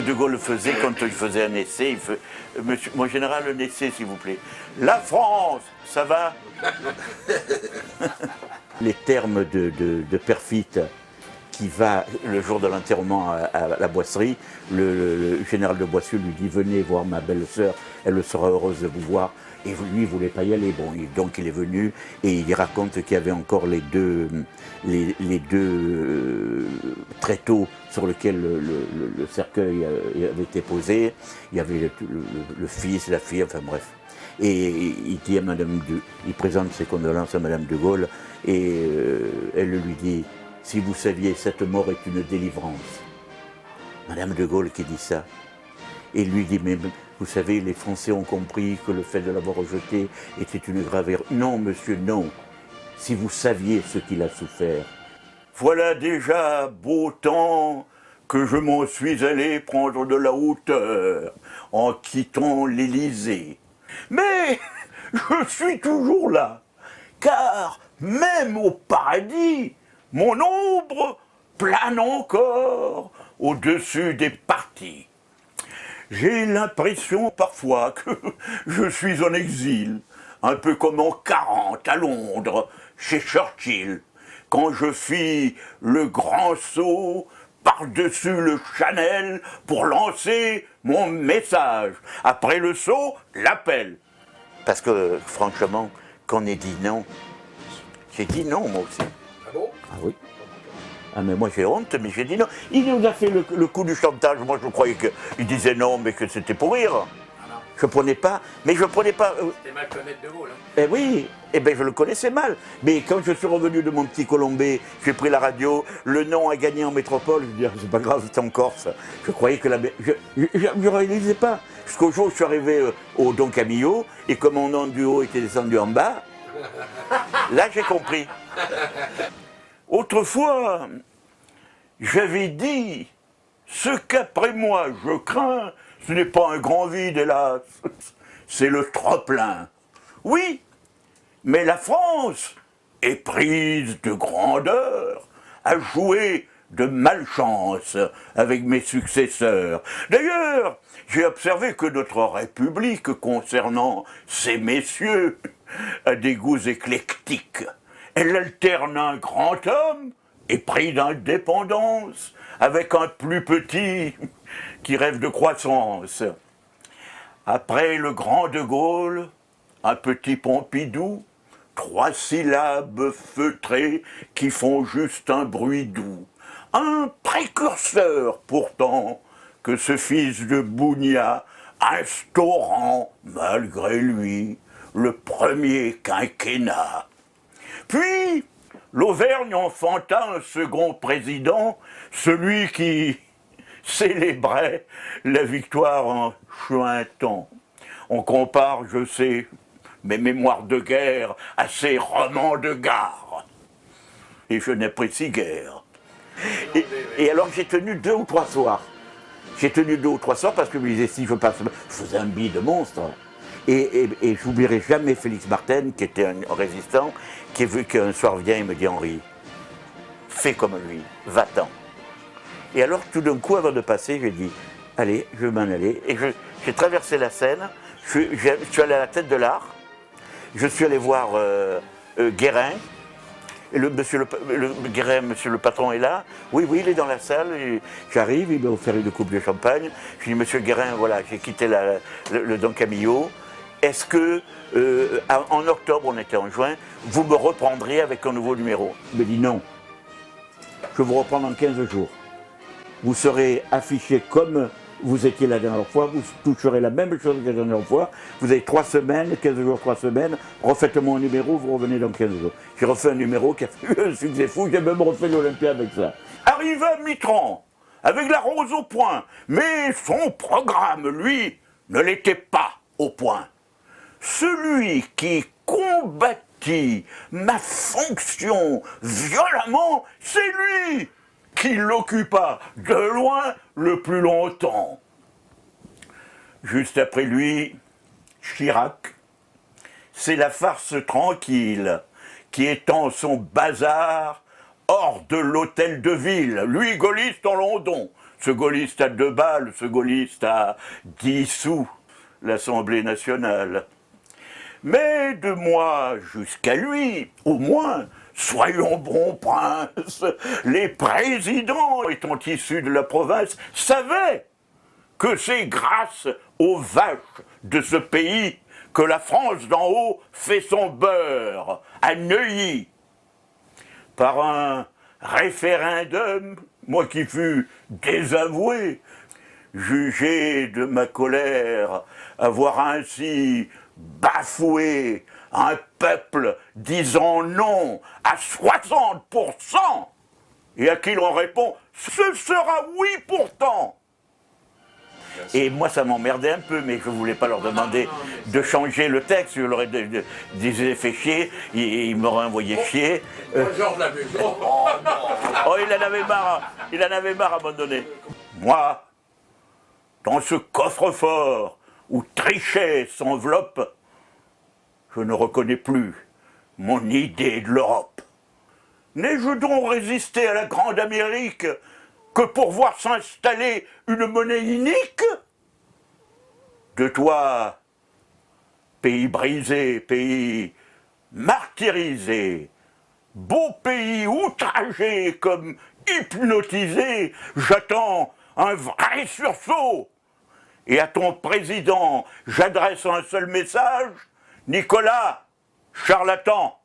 De Gaulle faisait quand il faisait un essai. Monsieur, mon général, un essai, s'il vous plaît. La France, ça va? Les termes de Perfit qui va, le jour de l'enterrement à la Boisserie, le général de Boissieu lui dit « Venez voir ma belle-sœur, elle sera heureuse de vous voir ». Et lui, il ne voulait pas y aller. Bon, donc il est venu et il raconte qu'il y avait encore les deux tréteaux sur lesquels le cercueil avait été posé. Il y avait le fils, la fille, enfin bref. Et il dit à il présente ses condoléances à Madame de Gaulle et elle lui dit « Si vous saviez, cette mort est une délivrance ». Madame de Gaulle qui dit ça. Et lui dit « Mais vous savez, les Français ont compris que le fait de l'avoir rejeté était une grave erreur. » Non, monsieur, non. Si vous saviez ce qu'il a souffert. Voilà déjà beau temps que je m'en suis allé prendre de la hauteur en quittant l'Élysée. Mais je suis toujours là, car même au paradis, mon ombre plane encore au-dessus des partis. J'ai l'impression parfois que je suis en exil, un peu comme en 40 à Londres, chez Churchill, quand je fis le grand saut par-dessus le Chanel pour lancer mon message. Après le saut, l'appel. Parce que, franchement, quand on est dit non, j'ai dit non, moi aussi. Ah bon? Ah oui. Ah mais moi j'ai honte, mais j'ai dit non. Il nous a fait le coup du chantage. Moi je croyais qu'il disait non, mais que c'était pour rire. Ah non. Je prenais pas, mais je prenais pas... C'était mal connaître De Gaulle. Hein. Eh oui, eh ben je le connaissais mal. Mais quand je suis revenu de mon petit Colombais, j'ai pris la radio, le nom a gagné en métropole, je dis, c'est pas grave, c'est en Corse. Je croyais que je réalisais pas. Jusqu'au jour où je suis arrivé au Don Camillo, et comme mon nom du haut était descendu en bas, là j'ai compris. Autrefois, j'avais dit, ce qu'après moi je crains, ce n'est pas un grand vide, hélas, c'est le trop-plein. Oui, mais la France est prise de grandeur, à jouer de malchance avec mes successeurs. D'ailleurs, j'ai observé que notre République, concernant ces messieurs, a des goûts éclectiques. Elle alterne un grand homme, épris d'indépendance, avec un plus petit qui rêve de croissance. Après le grand De Gaulle, un petit Pompidou, 3 syllabes feutrées qui font juste un bruit doux. Un précurseur pourtant que ce fils de Bougna, instaurant malgré lui le premier quinquennat. Puis l'Auvergne enfanta un second président, celui qui célébrait la victoire en chuintant. On compare, je sais, mes mémoires de guerre à ces romans de gare. Et je n'apprécie guère. Et alors j'ai tenu 2 ou 3 soirs. J'ai tenu 2 ou 3 soirs parce que je me disais, si je passe, je faisais un billet de monstre. Et je n'oublierai jamais Félix Martin, qui était un résistant, qui a vu qu'un soir vient et me dit, Henri, fais comme lui, va-t'en. Et alors tout d'un coup, avant de passer, j'ai dit, allez, je vais m'en aller. Et j'ai traversé la Seine, je suis allé à la Tête de l'Art, je suis allé voir Guérin. Et Guérin, monsieur le patron est là. Oui, il est dans la salle. J'arrive, il m'a offert une coupe de champagne. Je dis, monsieur Guérin, voilà, j'ai quitté le Don Camillo. Est-ce que, en octobre, on était en juin, vous me reprendrez avec un nouveau numéro? Il me dit non. Je vous reprends dans 15 jours. Vous serez affiché comme vous étiez la dernière fois, vous toucherez la même chose que la dernière fois, vous avez 3 semaines, 15 jours, 3 semaines, refaites-moi un numéro, vous revenez dans 15 jours. J'ai refait un numéro qui a fait un succès fou, j'ai même refait l'Olympia avec ça. Arriva Mitterrand, avec la rose au poing, mais son programme, lui, ne l'était pas au point. Celui qui combattit ma fonction violemment, c'est lui qui l'occupa de loin le plus longtemps. Juste après lui, Chirac, c'est la farce tranquille qui étend son bazar hors de l'hôtel de ville, lui gaulliste en London, Ce gaulliste à 2 balles, ce gaulliste à 10 sous l'Assemblée nationale. Mais de moi jusqu'à lui, au moins, soyons bons princes, les présidents étant issus de la province savaient que c'est grâce aux vaches de ce pays que la France d'en haut fait son beurre à Neuilly. Par un référendum, moi qui fus désavoué, jugé de ma colère, avoir ainsi bafoué un peuple disant non à 60%, et à qui l'on répond « ce sera oui pourtant ». Et moi, ça m'emmerdait un peu, mais je ne voulais pas leur demander de changer le texte. Je leur ai des fait chier, ils m'auraient envoyé chier. Oh, il en avait marre à un moment donné. Moi, dans ce coffre-fort où Trichet s'enveloppe, je ne reconnais plus mon idée de l'Europe. N'ai-je donc résisté à la grande Amérique que pour voir s'installer une monnaie unique? De toi, pays brisé, pays martyrisé, beau pays outragé comme hypnotisé, j'attends un vrai sursaut. Et à ton président, j'adresse un seul message: Nicolas, charlatan.